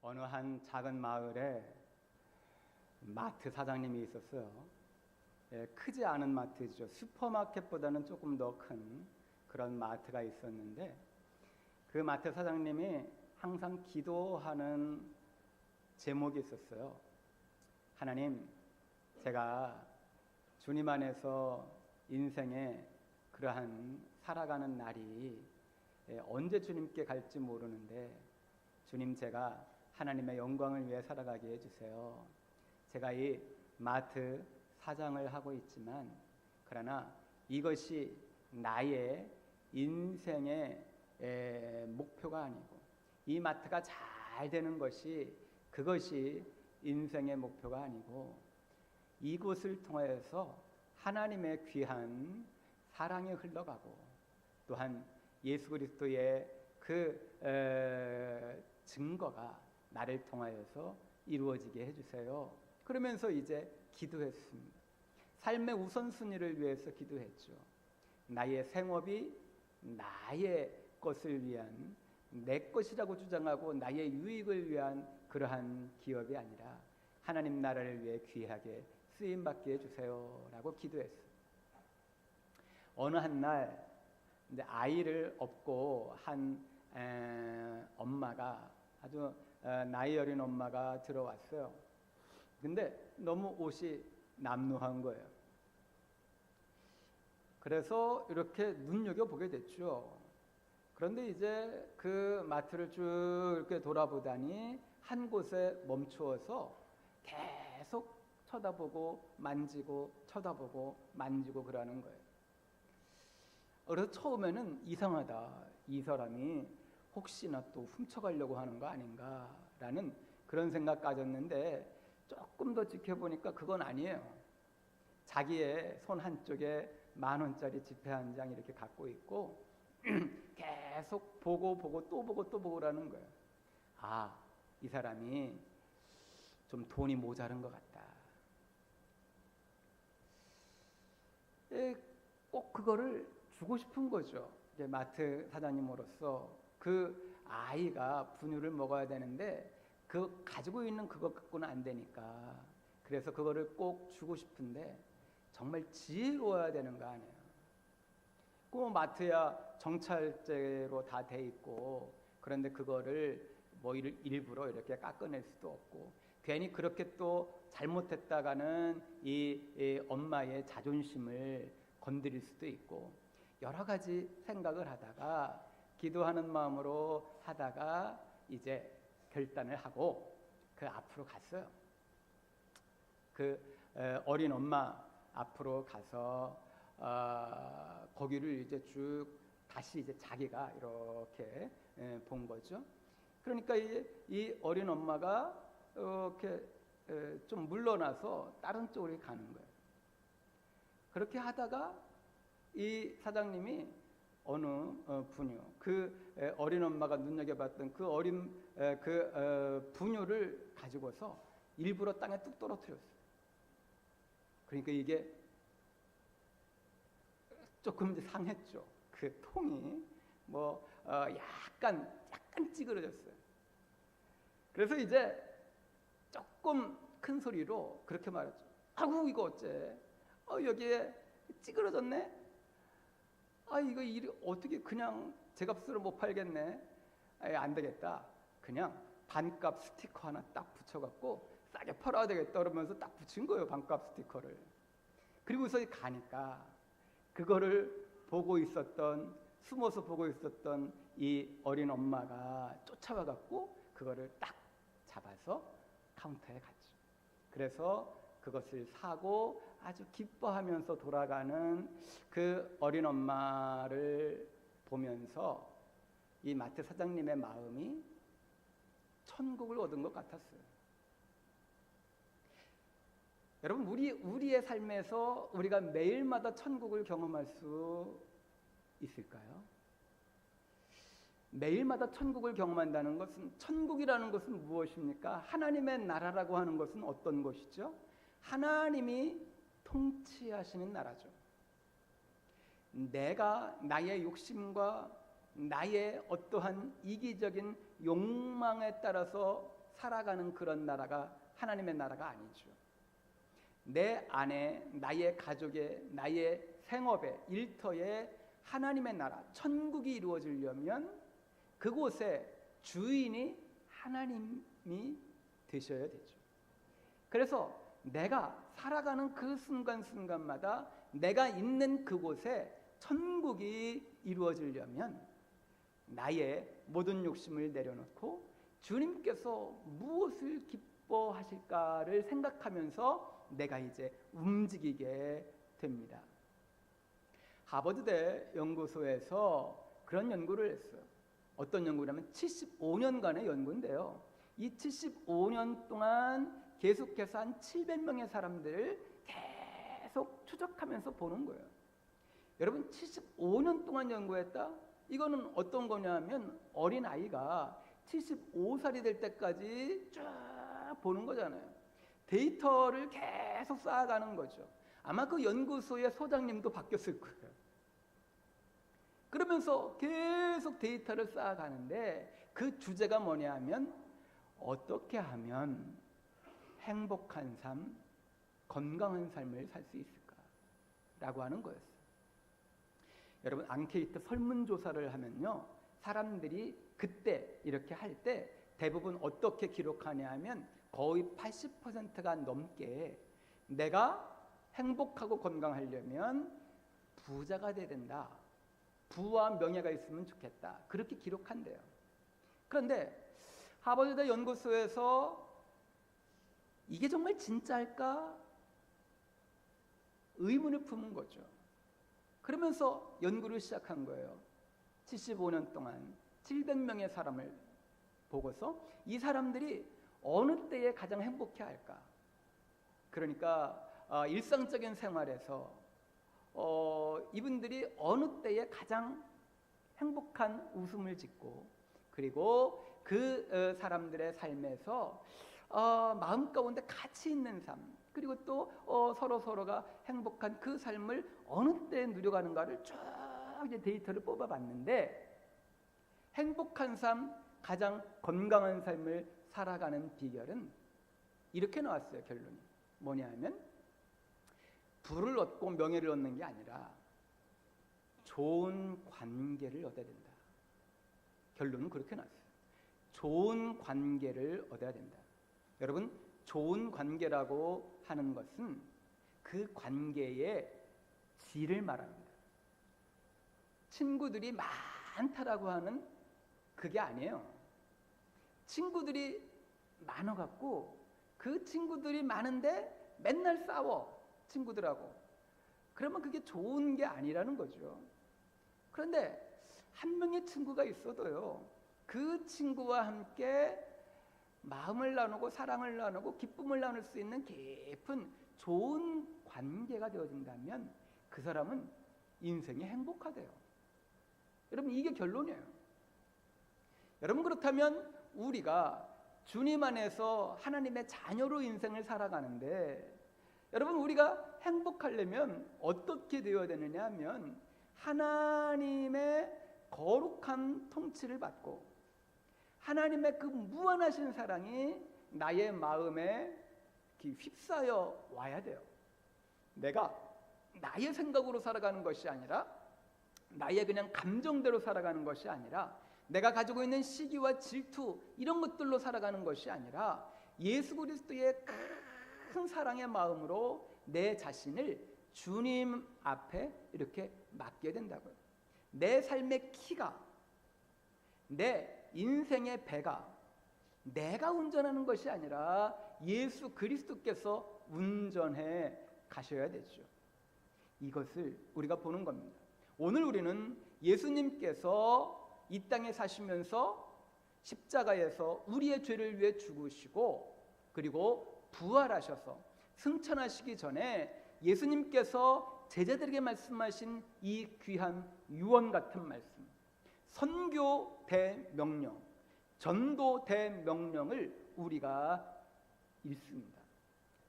어느 한 작은 마을에 마트 사장님이 있었어요. 크지 않은 마트죠. 슈퍼마켓보다는 조금 더 큰 그런 마트가 있었는데, 그 마트 사장님이 항상 기도하는 제목이 있었어요. 하나님, 제가 주님 안에서 인생에 그러한 살아가는 날이 언제 주님께 갈지 모르는데, 주님, 제가 하나님의 영광을 위해 살아가게 해주세요. 제가 이 마트 사장을 하고 있지만, 그러나 이것이 나의 인생의 목표가 아니고, 이 마트가 잘 되는 것이, 그것이 인생의 목표가 아니고, 이곳을 통해서 하나님의 귀한 사랑이 흘러가고, 또한 예수 그리스도의 그 증거가 나를 통하여서 이루어지게 해주세요. 그러면서 이제 기도했습니다. 삶의 우선순위를 위해서 기도했죠. 나의 생업이 나의 것을 위한, 내 것이라고 주장하고 나의 유익을 위한 그러한 기업이 아니라 하나님 나라를 위해 귀하게 쓰임받게 해주세요 라고 기도했어요. 어느 한날 아이를 업고 한 엄마가, 아주 나이 어린 엄마가 들어왔어요. 근데 너무 옷이 남루한 거예요. 그래서 이렇게 눈여겨보게 됐죠. 그런데 이제 그 마트를 쭉 이렇게 돌아보다니 한 곳에 멈추어서 계속 쳐다보고 만지고 쳐다보고 만지고 그러는 거예요. 그래서 처음에는 이상하다, 이 사람이 혹시나 또 훔쳐가려고 하는 거 아닌가라는 그런 생각 가졌는데, 조금 더 지켜보니까 그건 아니에요. 자기의 손 한쪽에 10,000원짜리 지폐 한 장 이렇게 갖고 있고 계속 보고 또 보고 또 보고라는 거예요. 아, 이 사람이 좀 돈이 모자른 것 같다. 꼭 그거를 주고 싶은 거죠. 이제 마트 사장님으로서 그 아이가 분유를 먹어야 되는데 그 가지고 있는 그것 갖고는 안 되니까, 그래서 그거를 꼭 주고 싶은데 정말 지혜로워야 되는 거 아니에요. 그 마트야 정찰제로 다 돼 있고, 그런데 그거를 뭐 일부러 이렇게 깎아낼 수도 없고, 괜히 그렇게 또 잘못했다가는 이 엄마의 자존심을 건드릴 수도 있고, 여러 가지 생각을 하다가, 기도하는 마음으로 하다가 이제 결단을 하고 그 앞으로 갔어요. 그 어린 엄마 앞으로 가서 거기를 이제 쭉 다시 이제 자기가 이렇게 본 거죠. 그러니까 이 어린 엄마가 이렇게 좀 물러나서 다른 쪽으로 가는 거예요. 그렇게 하다가 이 사장님이 어느 분유, 그 어린 엄마가 눈여겨봤던 그 어린 분유를 가지고서 일부러 땅에 뚝 떨어뜨렸어요. 그러니까 이게 조금 이제 상했죠. 그 통이 뭐 약간 찌그러졌어요. 그래서 이제 조금 큰 소리로 그렇게 말했죠. 아구, 이거 어째? 여기에 찌그러졌네? 이거 일이 어떻게 그냥 제값으로 못 팔겠네? 안 되겠다. 그냥 반값 스티커 하나 딱 붙여갖고 싸게 팔아야 되겠다 그러면서 딱 붙인 거예요, 반값 스티커를. 그리고서 가니까 그거를 보고 있었던, 숨어서 보고 있었던 이 어린 엄마가 쫓아와갖고 그거를 딱 잡아서 카운터에 갔죠. 그래서 그것을 사고 아주 기뻐하면서 돌아가는 그 어린 엄마를 보면서 이 마트 사장님의 마음이 천국을 얻은 것 같았어요. 여러분, 우리의 삶에서 우리가 매일마다 천국을 경험할 수 있을까요? 매일마다 천국을 경험한다는 것은, 천국이라는 것은 무엇입니까? 하나님의 나라라고 하는 것은 어떤 것이죠? 하나님이 통치하시는 나라죠. 내가 나의 욕심과 나의 어떠한 이기적인 욕망에 따라서 살아가는 그런 나라가 하나님의 나라가 아니죠. 내 안에, 나의 가족에, 나의 생업에, 일터에 하나님의 나라, 천국이 이루어지려면 그곳에 주인이 하나님이 되셔야 되죠. 그래서 내가 살아가는 그 순간순간마다 내가 있는 그곳에 천국이 이루어지려면 나의 모든 욕심을 내려놓고 주님께서 무엇을 기뻐하실까를 생각하면서 내가 이제 움직이게 됩니다. 하버드대 연구소에서 그런 연구를 했어요. 어떤 연구냐면 75년간의 연구인데요. 이 75년 동안 계속해서 한 700명의 사람들을 계속 추적하면서 보는 거예요. 여러분, 75년 동안 연구했다? 이거는 어떤 거냐면 어린아이가 75살이 될 때까지 쫙 보는 거잖아요. 데이터를 계속 쌓아가는 거죠. 아마 그 연구소의 소장님도 바뀌었을 거예요. 그러면서 계속 데이터를 쌓아가는데 그 주제가 뭐냐 하면 어떻게 하면 행복한 삶, 건강한 삶을 살 수 있을까라고 하는 거였어요. 여러분, 앙케이트 설문조사를 하면요, 사람들이 그때 이렇게 할 때 대부분 어떻게 기록하냐 하면 거의 80%가 넘게 내가 행복하고 건강하려면 부자가 돼야 된다, 부와 명예가 있으면 좋겠다, 그렇게 기록한대요. 그런데 하버드대 연구소에서 이게 정말 진짜일까 의문을 품은 거죠. 그러면서 연구를 시작한 거예요. 75년 동안 700명의 사람을 보고서 이 사람들이 어느 때에 가장 행복해 할까? 그러니까 일상적인 생활에서 이분들이 어느 때에 가장 행복한 웃음을 짓고, 그리고 그 사람들의 삶에서 마음 가운데 가치 있는 삶, 그리고 또 서로가 행복한 그 삶을 어느 때에 누려가는가를 쫙 이제 데이터를 뽑아봤는데, 행복한 삶, 가장 건강한 삶을 살아가는 비결은 이렇게 나왔어요. 결론이 뭐냐 하면 부를 얻고 명예를 얻는 게 아니라 좋은 관계를 얻어야 된다. 결론은 그렇게 나왔어요. 좋은 관계를 얻어야 된다. 여러분, 좋은 관계라고 하는 것은 그 관계의 질을 말합니다. 친구들이 많다라고 하는 그게 아니에요. 친구들이 많아갖고 그 친구들이 많은데 맨날 싸워, 친구들하고. 그러면 그게 좋은 게 아니라는 거죠. 그런데 한 명의 친구가 있어도요, 그 친구와 함께 마음을 나누고 사랑을 나누고 기쁨을 나눌 수 있는 깊은 좋은 관계가 되어진다면 그 사람은 인생이 행복하대요. 여러분, 이게 결론이에요. 여러분, 그렇다면 우리가 주님 안에서 하나님의 자녀로 인생을 살아가는데, 여러분, 우리가 행복하려면 어떻게 되어야 되느냐 하면 하나님의 거룩한 통치를 받고 하나님의 그 무한하신 사랑이 나의 마음에 휩싸여 와야 돼요. 내가 나의 생각으로 살아가는 것이 아니라, 나의 그냥 감정대로 살아가는 것이 아니라, 내가 가지고 있는 시기와 질투 이런 것들로 살아가는 것이 아니라 예수 그리스도의 큰 사랑의 마음으로 내 자신을 주님 앞에 이렇게 맡게 된다고요. 내 삶의 키가, 내 인생의 배가 내가 운전하는 것이 아니라 예수 그리스도께서 운전해 가셔야 되죠. 이것을 우리가 보는 겁니다. 오늘 우리는 예수님께서 이 땅에 사시면서 십자가에서 우리의 죄를 위해 죽으시고, 그리고 부활하셔서 승천하시기 전에 예수님께서 제자들에게 말씀하신 이 귀한 유언 같은 말씀, 선교 대명령, 전도 대명령을 우리가 읽습니다.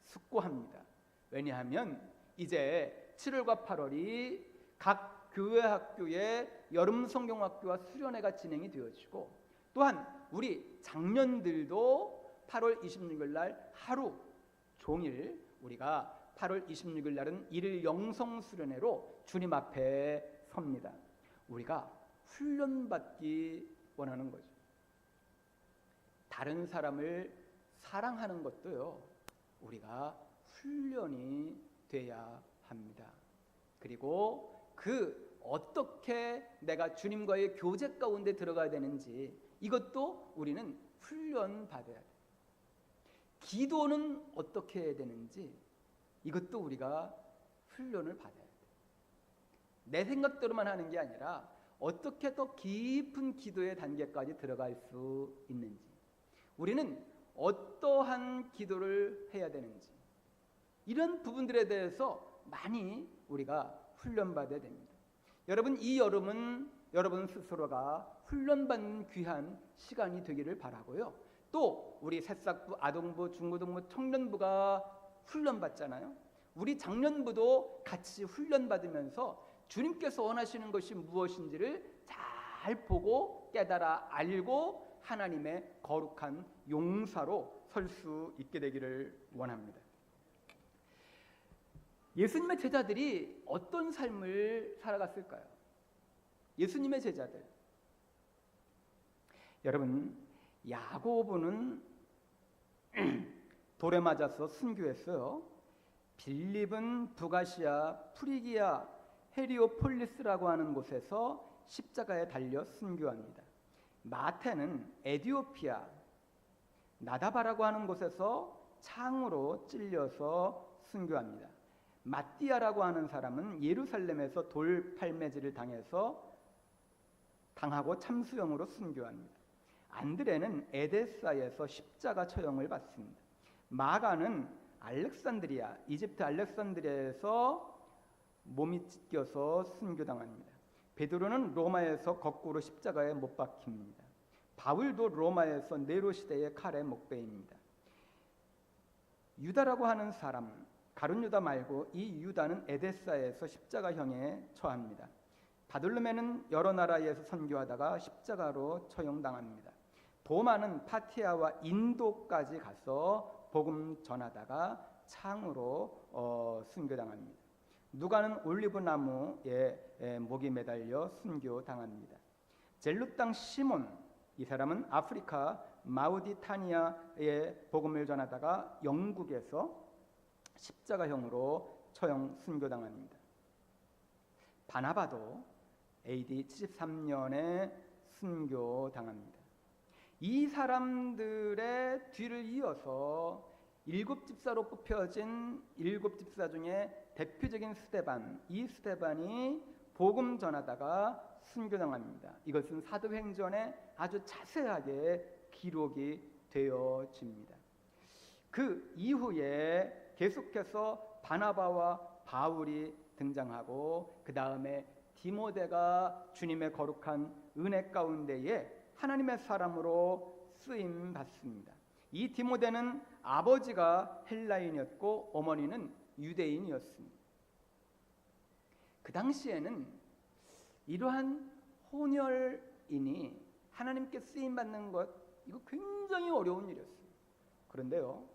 숙고합니다. 왜냐하면 이제 7월과 8월이 각 교회 학교의 여름 성경학교와 수련회가 진행이 되어지고, 또한 우리 장년들도 8월 26일 날 하루 종일 우리가 8월 26일 날은 일일 영성 수련회로 주님 앞에 섭니다. 우리가 훈련받기 원하는 거죠. 다른 사람을 사랑하는 것도요, 우리가 훈련이 돼야 합니다. 그리고 어떻게 내가 주님과의 교제 가운데 들어가야 되는지 이것도 우리는 훈련받아야 돼요. 기도는 어떻게 해야 되는지 이것도 우리가 훈련을 받아야 돼요. 내 생각대로만 하는 게 아니라 어떻게 더 깊은 기도의 단계까지 들어갈 수 있는지, 우리는 어떠한 기도를 해야 되는지, 이런 부분들에 대해서 많이 우리가 훈련받아야 됩니다. 여러분, 이 여름은 여러분 스스로가 훈련받는 귀한 시간이 되기를 바라고요. 또 우리 새싹부, 아동부, 중고등부, 청년부가 훈련받잖아요. 우리 장년부도 같이 훈련받으면서 주님께서 원하시는 것이 무엇인지를 잘 보고 깨달아 알고 하나님의 거룩한 용사로 설 수 있게 되기를 원합니다. 예수님의 제자들이 어떤 삶을 살아갔을까요? 예수님의 제자들, 여러분, 야고보는 돌에 맞아서 순교했어요. 빌립은 북아시아 프리기아 헤리오폴리스라고 하는 곳에서 십자가에 달려 순교합니다. 마태는 에디오피아 나다바라고 하는 곳에서 창으로 찔려서 순교합니다. 마띠아라고 하는 사람은 예루살렘에서 돌팔매질을 당하고 참수형으로 순교합니다. 안드레는 에데사에서 십자가 처형을 받습니다. 마가는 알렉산드리아, 이집트 알렉산드리아에서 몸이 찢겨서 순교당합니다. 베드로는 로마에서 거꾸로 십자가에 못 박힙니다. 바울도 로마에서 네로 시대의 칼에 목베입니다. 유다라고 하는 사람, 가룟 유다 말고 이 유다는 에데사에서 십자가형에 처합니다. 바돌로메는 여러 나라에서 선교하다가 십자가로 처형당합니다. 도마는 파티아와 인도까지 가서 복음 전하다가 창으로 순교당합니다. 누가는 올리브 나무에 목이 매달려 순교당합니다. 젤룻 땅 시몬, 이 사람은 아프리카 마우디타니아에 복음을 전하다가 영국에서 십자가형으로 처형 순교당합니다. 바나바도 AD 73년에 순교당합니다. 이 사람들의 뒤를 이어서 7집사로 뽑혀진 7집사 중에 대표적인 스데반, 이 스데반이 복음 전하다가 순교당합니다. 이것은 사도행전에 아주 자세하게 기록이 되어집니다. 그 이후에 계속해서 바나바와 바울이 등장하고 그 다음에 디모데가 주님의 거룩한 은혜 가운데에 하나님의 사람으로 쓰임 받습니다. 이 디모데는 아버지가 헬라인이었고 어머니는 유대인이었습니다. 그 당시에는 이러한 혼혈인이 하나님께 쓰임 받는 것, 이거 굉장히 어려운 일이었어요. 그런데요,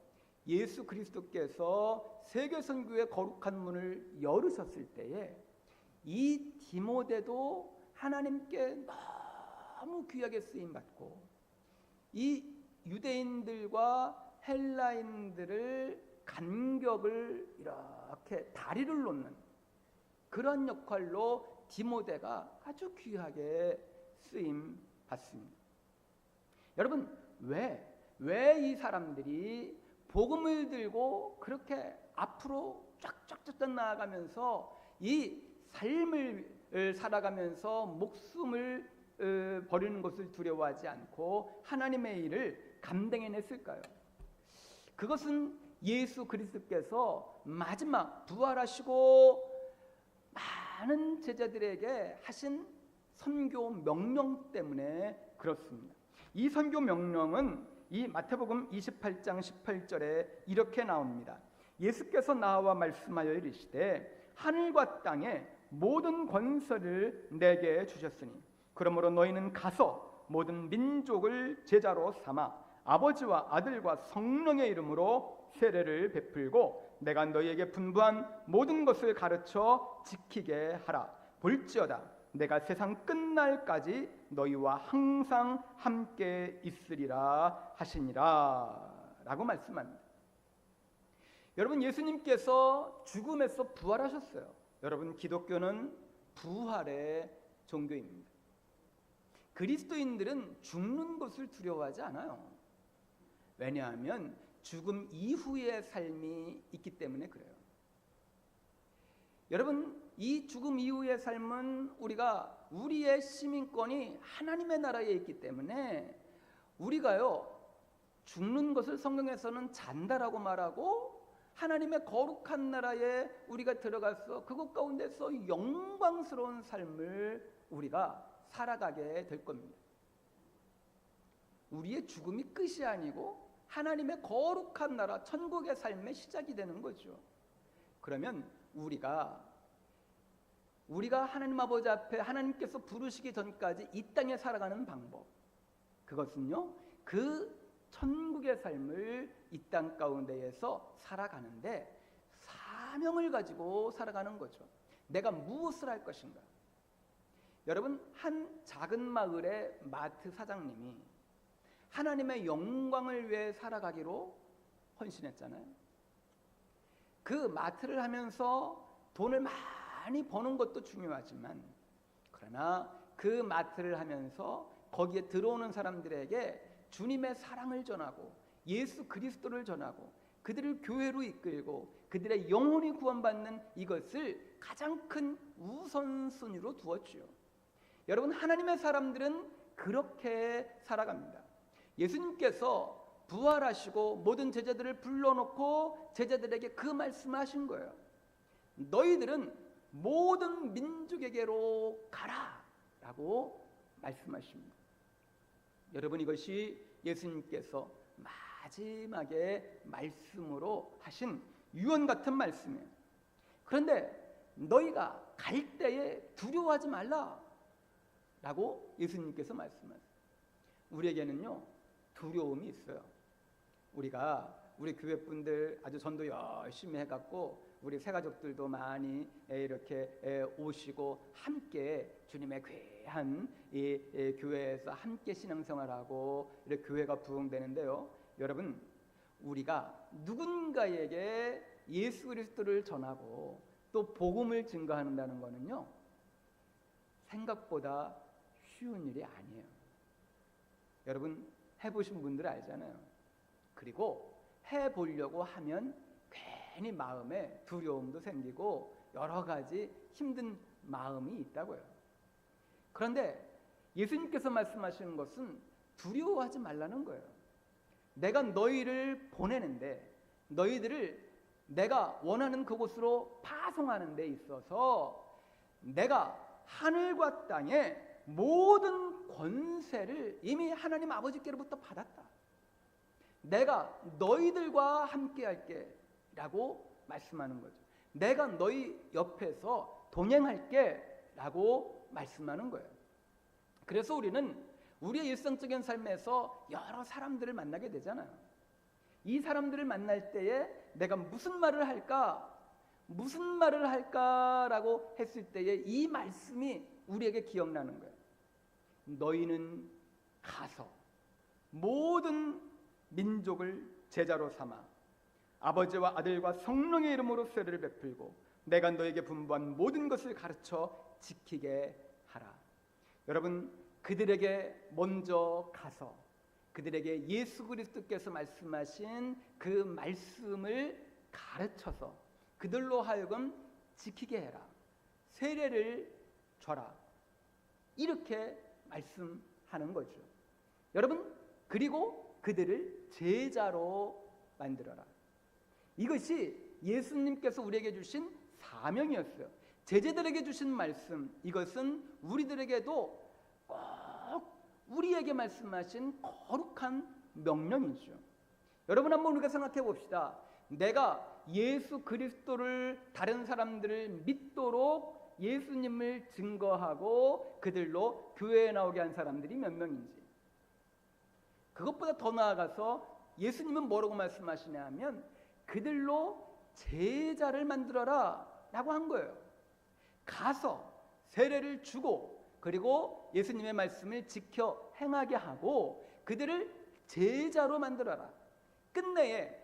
예수 그리스도께서 세계 선교의 거룩한 문을 열으셨을 때에 이 디모데도 하나님께 너무 귀하게 쓰임 받고 이 유대인들과 헬라인들을 간격을 이렇게 다리를 놓는 그런 역할로 디모데가 아주 귀하게 쓰임 받습니다. 여러분, 왜 이 사람들이 복음을 들고 그렇게 앞으로 쫙쫙쫙 나아가면서 이 삶을 살아가면서 목숨을 버리는 것을 두려워하지 않고 하나님의 일을 감당해냈을까요? 그것은 예수 그리스도께서 마지막 부활하시고 많은 제자들에게 하신 선교 명령 때문에 그렇습니다. 이 선교 명령은 이 마태복음 28장 18절에 이렇게 나옵니다. 예수께서 나와 말씀하여 이르시되 하늘과 땅에 모든 권세를 내게 주셨으니 그러므로 너희는 가서 모든 민족을 제자로 삼아 아버지와 아들과 성령의 이름으로 세례를 베풀고 내가 너희에게 분부한 모든 것을 가르쳐 지키게 하라. 볼지어다 내가 세상 끝날까지 너희와 항상 함께 있으리라 하시니라 라고 말씀합니다. 여러분, 예수님께서 죽음에서 부활하셨어요. 여러분, 기독교는 부활의 종교입니다. 그리스도인들은 죽는 것을 두려워하지 않아요. 왜냐하면 죽음 이후의 삶이 있기 때문에 그래요. 여러분, 이 죽음 이후의 삶은 우리의 시민권이 하나님의 나라에 있기 때문에 우리가요, 죽는 것을 성경에서는 잔다라고 말하고 하나님의 거룩한 나라에 우리가 들어가서 그것 가운데서 영광스러운 삶을 우리가 살아가게 될 겁니다. 우리의 죽음이 끝이 아니고 하나님의 거룩한 나라, 천국의 삶의 시작이 되는 거죠. 그러면 우리가 하나님 아버지 앞에 하나님께서 부르시기 전까지 이 땅에 살아가는 방법, 그것은요, 그 천국의 삶을 이 땅 가운데에서 살아가는데 사명을 가지고 살아가는 거죠. 내가 무엇을 할 것인가. 여러분, 한 작은 마을의 마트 사장님이 하나님의 영광을 위해 살아가기로 헌신했잖아요. 그 마트를 하면서 돈을 많이 버는 것도 중요하지만, 그러나 그 마트를 하면서 거기에 들어오는 사람들에게 주님의 사랑을 전하고 예수 그리스도를 전하고 그들을 교회로 이끌고 그들의 영혼이 구원받는 이것을 가장 큰 우선순위로 두었지요. 여러분, 하나님의 사람들은 그렇게 살아갑니다. 예수님께서 부활하시고 모든 제자들을 불러놓고 제자들에게 그 말씀을 하신 거예요. 너희들은 모든 민족에게로 가라 라고 말씀하십니다. 여러분, 이것이 예수님께서 마지막에 말씀으로 하신 유언 같은 말씀이에요. 그런데 너희가 갈 때에 두려워하지 말라 라고 예수님께서 말씀하세요. 우리에게는요, 두려움이 있어요. 우리 교회 분들 아주 전도 열심히 해갖고 우리 새가족들도 많이 이렇게 오시고 함께 주님의 귀한 이 교회에서 함께 신앙생활하고 이렇게 교회가 부흥되는데요. 여러분, 우리가 누군가에게 예수 그리스도를 전하고 또 복음을 증거한다는 것은요, 생각보다 쉬운 일이 아니에요. 여러분, 해보신 분들 알잖아요. 그리고 해보려고 하면 괜히 마음에 두려움도 생기고 여러 가지 힘든 마음이 있다고요. 그런데 예수님께서 말씀하시는 것은 두려워하지 말라는 거예요. 내가 너희를 보내는데 너희들을 내가 원하는 그곳으로 파송하는 데 있어서 내가 하늘과 땅의 모든 권세를 이미 하나님 아버지께로부터 받았다. 내가 너희들과 함께 할게 라고 말씀하는 거죠. 내가 너희 옆에서 동행할게 라고 말씀하는 거예요. 그래서 우리는 우리의 일상적인 삶에서 여러 사람들을 만나게 되잖아요. 이 사람들을 만날 때에 내가 무슨 말을 할까라고 했을 때에 이 말씀이 우리에게 기억나는 거예요. 너희는 가서 모든 민족을 제자로 삼아 아버지와 아들과 성령의 이름으로 세례를 베풀고 내가 너에게 분부한 모든 것을 가르쳐 지키게 하라. 여러분, 그들에게 먼저 가서 그들에게 예수 그리스도께서 말씀하신 그 말씀을 가르쳐서 그들로 하여금 지키게 해라. 세례를 줘라. 이렇게 말씀하는 거죠. 여러분, 그리고 그들을 제자로 만들어라. 이것이 예수님께서 우리에게 주신 사명이었어요. 제자들에게 주신 말씀, 이것은 우리들에게도 꼭 우리에게 말씀하신 거룩한 명령이죠. 여러분, 한번 우리가 생각해 봅시다. 내가 예수 그리스도를 다른 사람들을 믿도록 예수님을 증거하고 그들로 교회에 나오게 한 사람들이 몇 명인지, 그것보다 더 나아가서 예수님은 뭐라고 말씀하시냐 하면 그들로 제자를 만들어라 라고 한 거예요. 가서 세례를 주고 말씀을 예수님의 말씀을 지켜 행하게 하고 그들을 제자로 만들어라. 끝내에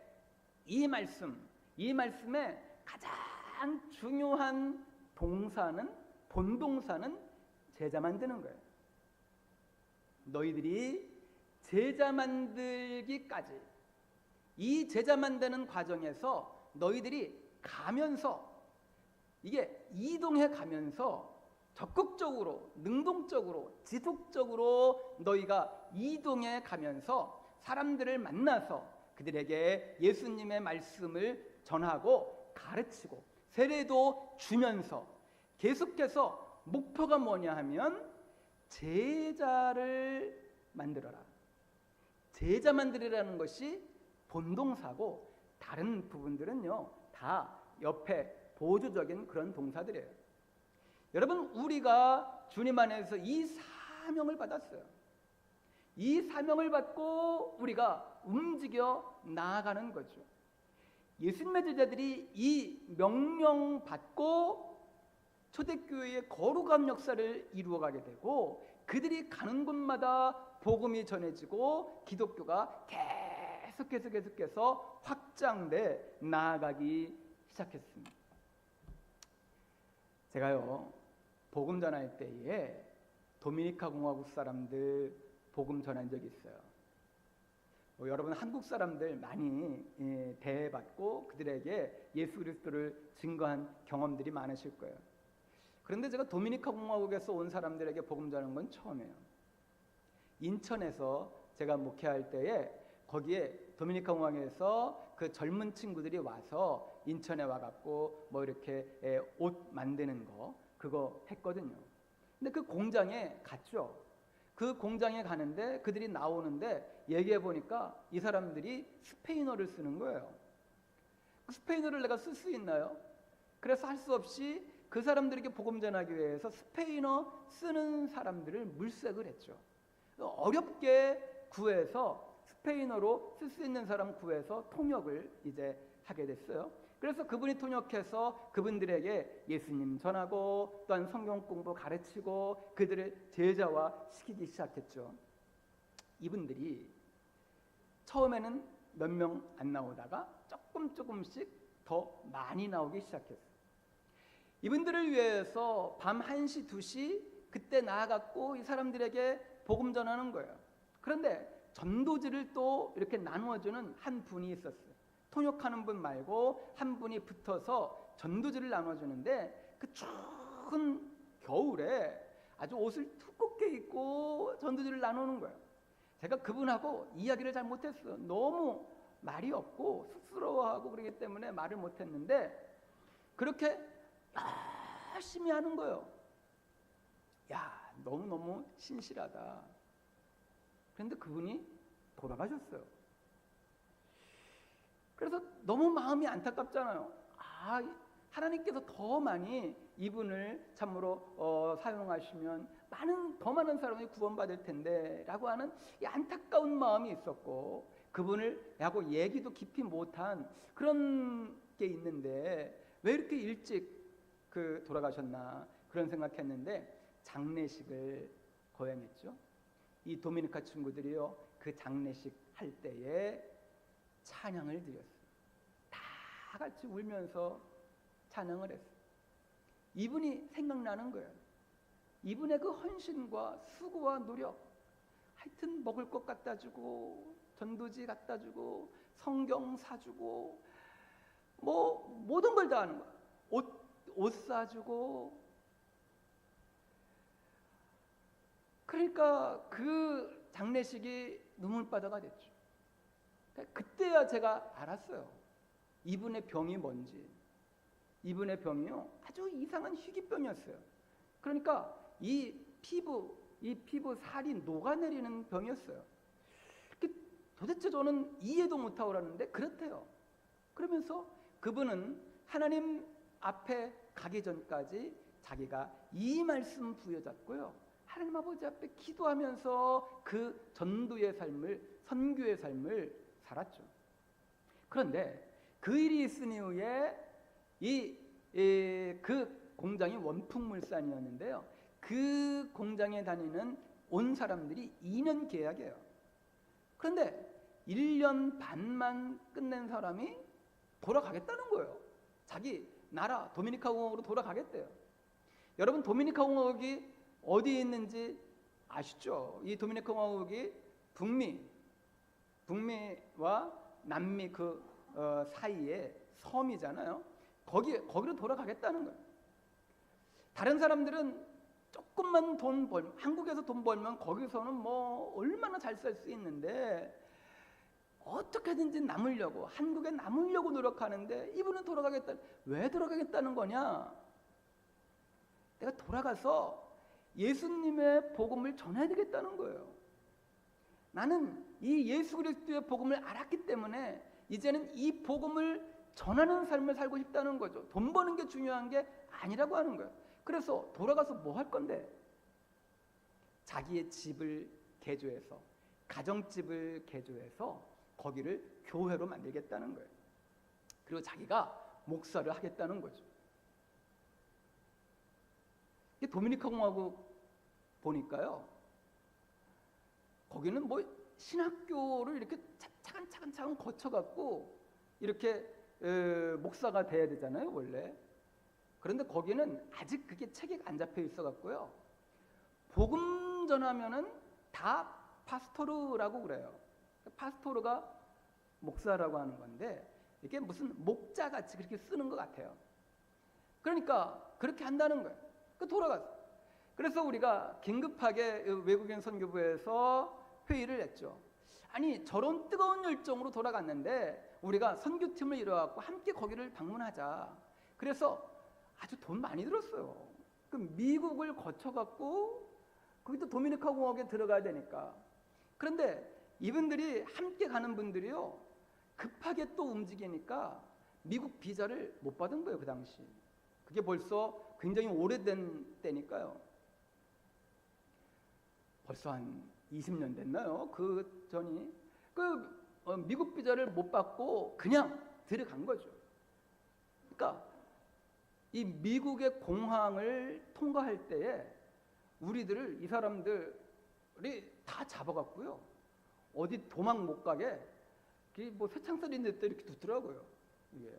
이 말씀의 가장 중요한 본동사는 제자 만드는 거예요. 너희들이 제자 만들기까지, 이 제자 만드는 과정에서 너희들이 가면서, 이게 이동해 가면서 적극적으로, 능동적으로, 지속적으로 너희가 이동해 가면서 사람들을 만나서 그들에게 예수님의 말씀을 전하고 가르치고 세례도 주면서 계속해서 목표가 뭐냐 하면 제자를 만들어라. 제자 만들이라는 것이 본동사고 다른 부분들은요 다 옆에 보조적인 그런 동사들이에요. 여러분, 우리가 주님 안에서 이 사명을 받았어요. 이 사명을 받고 우리가 움직여 나아가는 거죠. 예수님의 제자들이 이 명령 받고 초대교회의 거룩한 역사를 이루어가게 되고 그들이 가는 곳마다 복음이 전해지고 기독교가 계속해서 확장돼 나아가기 시작했습니다. 제가요 복음 전할 때에 도미니카 공화국 사람들 복음 전한 적이 있어요. 여러분 한국 사람들 많이 대해받고 그들에게 예수 그리스도를 증거한 경험들이 많으실 거예요. 그런데 제가 도미니카 공화국에서 온 사람들에게 복음 전한 건 처음이에요. 인천에서 제가 목회할 때에 거기에 도미니카 공화국에서 그 젊은 친구들이 와서 인천에 와갖고 뭐 이렇게 옷 만드는 거 그거 했거든요. 근데 그 공장에 갔죠. 그 공장에 가는데 그들이 나오는데 얘기해 보니까 이 사람들이 스페인어를 쓰는 거예요. 스페인어를 내가 쓸 수 있나요? 그래서 할 수 없이 그 사람들에게 복음 전하기 위해서 스페인어 쓰는 사람들을 물색을 했죠. 어렵게 구해서 스페인어로 쓸 수 있는 사람 구해서 통역을 이제 하게 됐어요. 그래서 그분이 통역해서 그분들에게 예수님 전하고 또한 성경 공부 가르치고 그들을 제자화 시키기 시작했죠. 이분들이 처음에는 몇 명 안 나오다가 조금씩 더 많이 나오기 시작했어요. 이분들을 위해서 밤 1시, 2시 그때 나아갔고 이 사람들에게 복음 전하는 거예요. 그런데 전도지를 또 이렇게 나누어주는 한 분이 있었어요. 통역하는 분 말고 한 분이 붙어서 전도지를 나눠주는데 그 추운 겨울에 아주 옷을 두껍게 입고 전도지를 나누는 거예요. 제가 그분하고 이야기를 잘 못했어요. 너무 말이 없고 쑥스러워하고 그러기 때문에 말을 못했는데 그렇게 열심히 하는 거예요. 야, 너무너무 신실하다. 그런데 그분이 돌아가셨어요. 그래서 너무 마음이 안타깝잖아요. 하나님께서 더 많이 이분을 참으로 사용하시면 더 많은 사람이 구원받을 텐데 라고 하는 이 안타까운 마음이 있었고 그분을 하고 얘기도 깊이 못한 그런 게 있는데 왜 이렇게 일찍 돌아가셨나 그런 생각했는데 장례식을 거행했죠. 이 도미니카 친구들이요 그 장례식 할 때에 찬양을 드렸어요. 다 같이 울면서 찬양을 했어요. 이분이 생각나는 거예요. 이분의 그 헌신과 수고와 노력, 하여튼 먹을 것 갖다 주고 전도지 갖다 주고 성경 사주고 뭐 모든 걸 다 하는 거예요. 옷 사주고. 그러니까 그 장례식이 눈물바다가 됐죠. 그때야 제가 알았어요. 이분의 병이 뭔지. 이분의 병이요 아주 이상한 희귀병이었어요. 그러니까 이 피부 살이 녹아내리는 병이었어요. 도대체 저는 이해도 못하고 그러는데 그렇대요. 그러면서 그분은 하나님 앞에 가기 전까지 자기가 이 말씀 부여잡고요 하나님 아버지 앞에 기도하면서 그 전도의 삶을, 선교의 삶을 살았죠. 그런데 그 일이 있은 이후에 그 공장이 원풍물산이었는데요. 그 공장에 다니는 온 사람들이 2년 계약이에요. 그런데 1년 반만 끝낸 사람이 돌아가겠다는 거예요. 자기 나라 도미니카 공화국으로 돌아가겠대요. 여러분, 도미니카 공화국이 어디에 있는지 아시죠? 이 도미니카 공화국이 북미와 남미 그 사이에 섬이잖아요. 거기로 돌아가겠다는 거예요. 다른 사람들은 조금만 돈 벌면, 한국에서 돈 벌면 거기서는 뭐 얼마나 잘 살 수 있는데 어떻게든지 남으려고, 한국에 남으려고 노력하는데 이분은 왜 돌아가겠다는 거냐? 내가 돌아가서 예수님의 복음을 전해야 되겠다는 거예요. 나는 이 예수 그리스도의 복음을 알았기 때문에 이제는 이 복음을 전하는 삶을 살고 싶다는 거죠. 돈 버는 게 중요한 게 아니라고 하는 거예요. 그래서 돌아가서 뭐 할 건데? 자기의 집을 개조해서, 가정집을 개조해서 거기를 교회로 만들겠다는 거예요. 그리고 자기가 목사를 하겠다는 거죠. 도미니카 공화국 보니까요, 거기는 뭐 신학교를 이렇게 차근차근 거쳐갖고 이렇게 목사가 돼야 되잖아요, 원래. 그런데 거기는 아직 그게 체계가 안 잡혀 있어갖고요, 복음 전하면은 다 파스토르라고 그래요. 파스토르가 목사라고 하는 건데 이게 무슨 목자같이 그렇게 쓰는 것 같아요. 그러니까 그렇게 한다는 거예요. 돌아갔어. 그래서 우리가 긴급하게 외국인 선교부에서 회의를 했죠. 아니, 저런 뜨거운 열정으로 돌아갔는데 우리가 선교팀을 이뤄갖고 함께 거기를 방문하자. 그래서 아주 돈 많이 들었어요. 그 미국을 거쳐갖고 거기도 도미니카 공화국에 들어가야 되니까. 그런데 이분들이 함께 가는 분들이요, 급하게 또 움직이니까 미국 비자를 못 받은 거예요, 그 당시. 그게 벌써 굉장히 오래된 때니까요. 벌써 한 20년 됐나요? 그 전이. 미국 비자를 못 받고 그냥 들어간 거죠. 그러니까 이 미국의 공항을 통과할 때에 우리들을, 이 사람들이 다 잡아갔고요, 어디 도망 못 가게 뭐 새창살인데 또 이렇게 두더라고요. 이게.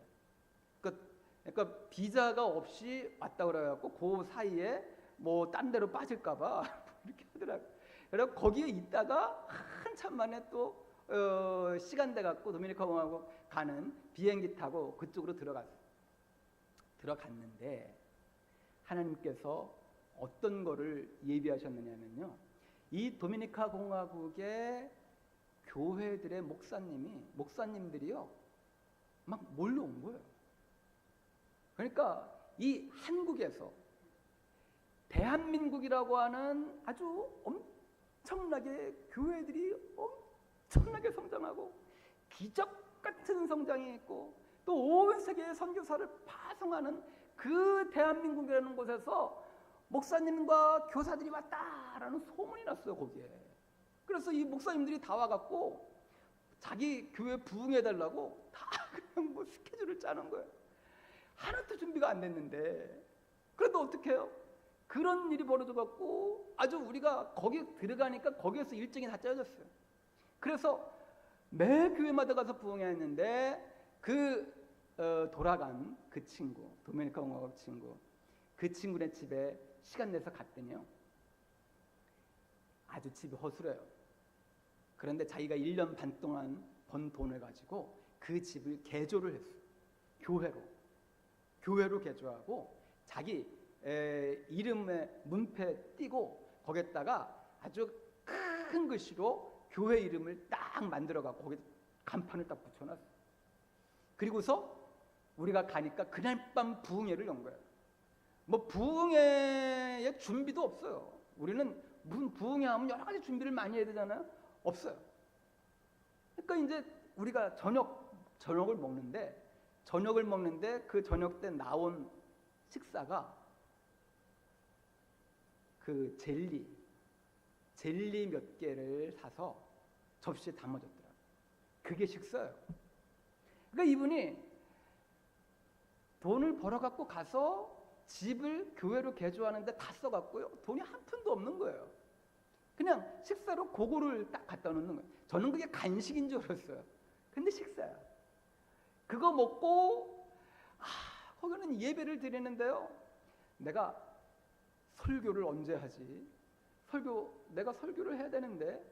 그러니까 비자가 없이 왔다 그래갖고 그 사이에 뭐 딴 데로 빠질까봐 이렇게 하더라고요. 그래서 거기에 있다가 한참 만에 또 시간 돼갖고 도미니카 공화국 가는 비행기 타고 그쪽으로 들어갔는데 하나님께서 어떤 거를 예비하셨느냐면요, 이 도미니카 공화국의 교회들의 목사님들이요 막 몰려온 거예요. 그러니까 이 한국에서 대한민국이라고 하는 아주 엄청나게 교회들이 엄청나게 성장하고 기적 같은 성장이 있고 또 온 세계에 선교사를 파송하는 그 대한민국이라는 곳에서 목사님과 교사들이 왔다라는 소문이 났어요, 거기에. 그래서 이 목사님들이 다 와갖고 자기 교회 부흥해달라고 다 그냥 뭐 스케줄을 짜는 거예요. 하나도 준비가 안 됐는데. 그래도 어떻게 해요? 그런 일이 벌어져갖고 아주 우리가 거기 들어가니까 거기에서 일정이 다 짜졌어요. 그래서 매 교회마다 가서 부흥했는데 돌아간 그 친구, 도미니카 공화국 친구, 그 친구네 집에 시간 내서 갔더니요, 아주 집이 허술해요. 그런데 자기가 1년 반 동안 번 돈을 가지고 그 집을 개조를 했어요. 교회로 개조하고 자기 이름에 문패 띄고 거기에다가 아주 큰 글씨로 교회 이름을 딱 만들어갖고 거기 간판을 딱 붙여놨어요. 그리고서 우리가 가니까 그날 밤 부흥회를 연 거예요. 뭐 부흥회의 준비도 없어요. 우리는 무슨 부흥회 하면 여러 가지 준비를 많이 해야 되잖아요. 없어요. 그러니까 이제 우리가 저녁을 먹는데 그 저녁 때 나온 식사가 그 젤리, 젤리 몇 개를 사서 접시에 담아줬더라고요. 그게 식사예요. 그러니까 이분이 돈을 벌어갖고 가서 집을 교회로 개조하는데 다 써갖고요. 돈이 한 푼도 없는 거예요. 그냥 식사로 그거를 딱 갖다 놓는 거예요. 저는 그게 간식인 줄 알았어요. 근데 식사야. 그거 먹고 거기는 예배를 드리는데요. 내가 설교를 언제 하지? 내가 설교를 해야 되는데.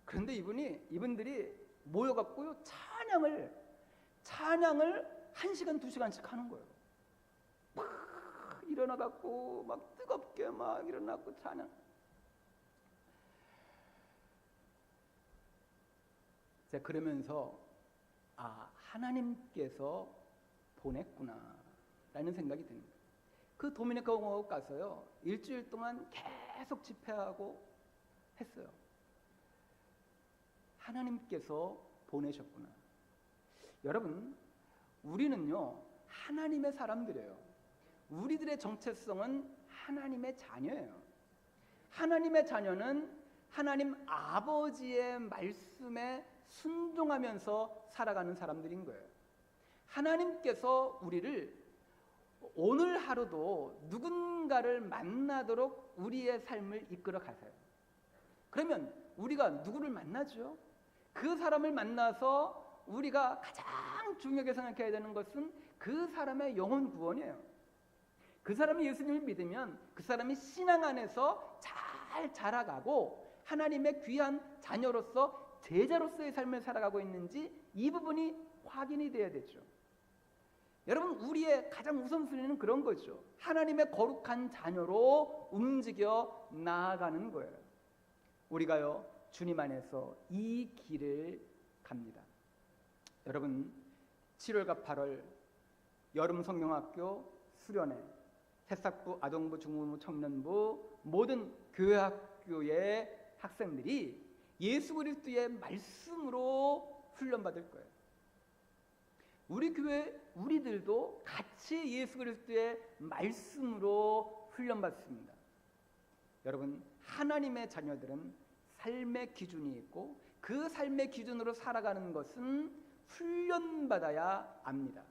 그런데 이분들이 모여갖고요. 찬양을 1시간, 2시간씩 하는 거예요. 막 일어나갖고 막 뜨겁게 막 일어나고 찬양. 제가 그러면서 하나님께서 보냈구나 라는 생각이 듭니다. 그 도미니카 공화국 가서요. 일주일 동안 계속 집회하고 했어요. 하나님께서 보내셨구나. 여러분, 우리는요 하나님의 사람들이에요. 우리들의 정체성은 하나님의 자녀예요. 하나님의 자녀는 하나님 아버지의 말씀에 순종하면서 살아가는 사람들인 거예요. 하나님께서 우리를 오늘 하루도 누군가를 만나도록 우리의 삶을 이끌어 가세요. 그러면 우리가 누구를 만나죠? 그 사람을 만나서 우리가 가장 중요하게 생각해야 되는 것은 그 사람의 영혼 구원이에요. 그 사람이 예수님을 믿으면 그 사람이 신앙 안에서 잘 자라가고 하나님의 귀한 자녀로서 제자로서의 삶을 살아가고 있는지 이 부분이 확인이 돼야 되죠. 여러분, 우리의 가장 우선순위는 그런 거죠. 하나님의 거룩한 자녀로 움직여 나아가는 거예요. 우리가요 주님 안에서 이 길을 갑니다. 여러분, 7월과 8월 여름 성경학교 수련회, 새싹부, 아동부, 중고부, 청년부 모든 교회 학교의 학생들이 예수 그리스도의 말씀으로 훈련받을 거예요. 우리 교회 우리들도 같이 예수 그리스도의 말씀으로 훈련받습니다. 여러분, 하나님의 자녀들은 삶의 기준이 있고 그 삶의 기준으로 살아가는 것은 훈련받아야 압니다.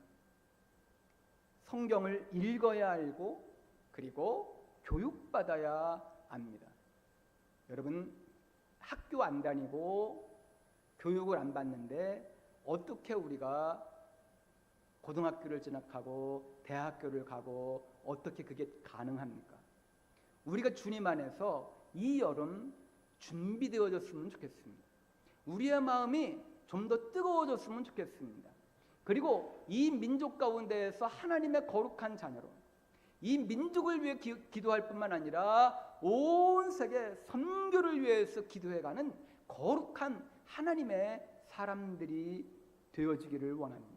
성경을 읽어야 알고 그리고 교육받아야 압니다. 여러분, 학교 안 다니고 교육을 안 받는데 어떻게 우리가 고등학교를 진학하고 대학교를 가고 어떻게 그게 가능합니까? 우리가 주님 안에서 이 여름 준비되어졌으면 좋겠습니다. 우리의 마음이 좀 더 뜨거워졌으면 좋겠습니다. 그리고 이 민족 가운데에서 하나님의 거룩한 자녀로 이 민족을 위해 기도할 뿐만 아니라 온 세계 선교를 위해서 기도해가는 거룩한 하나님의 사람들이 되어지기를 원합니다.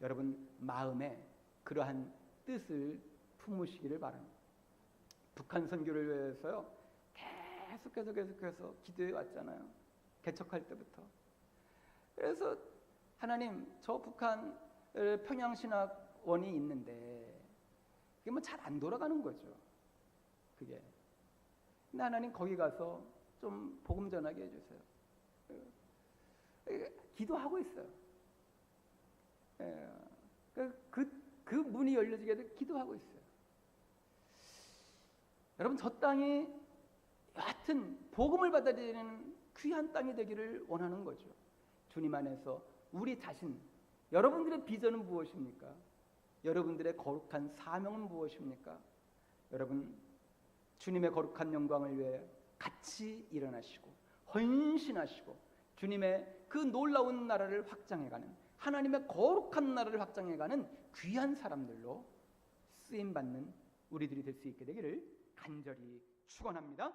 여러분, 마음에 그러한 뜻을 품으시기를 바랍니다. 북한 선교를 위해서요 계속해서 기도해 왔잖아요. 개척할 때부터. 그래서 하나님, 저 북한 평양신학원이 있는데 그게 뭐 잘 안 돌아가는 거죠. 그게. 근데 하나님, 거기 가서 좀 복음 전하게 해주세요. 기도하고 있어요. 그 문이 열려지게 기도하고 있어요. 여러분, 저 땅이 여하튼 복음을 받아들이는 귀한 땅이 되기를 원하는 거죠. 주님 안에서 우리 자신, 여러분들의 비전은 무엇입니까? 여러분들의 거룩한 사명은 무엇입니까? 여러분, 주님의 거룩한 영광을 위해 같이 일어나시고 헌신하시고 주님의 그 놀라운 나라를 확장해가는, 하나님의 거룩한 나라를 확장해가는 귀한 사람들로 쓰임받는 우리들이 될 수 있게 되기를 간절히 축원합니다.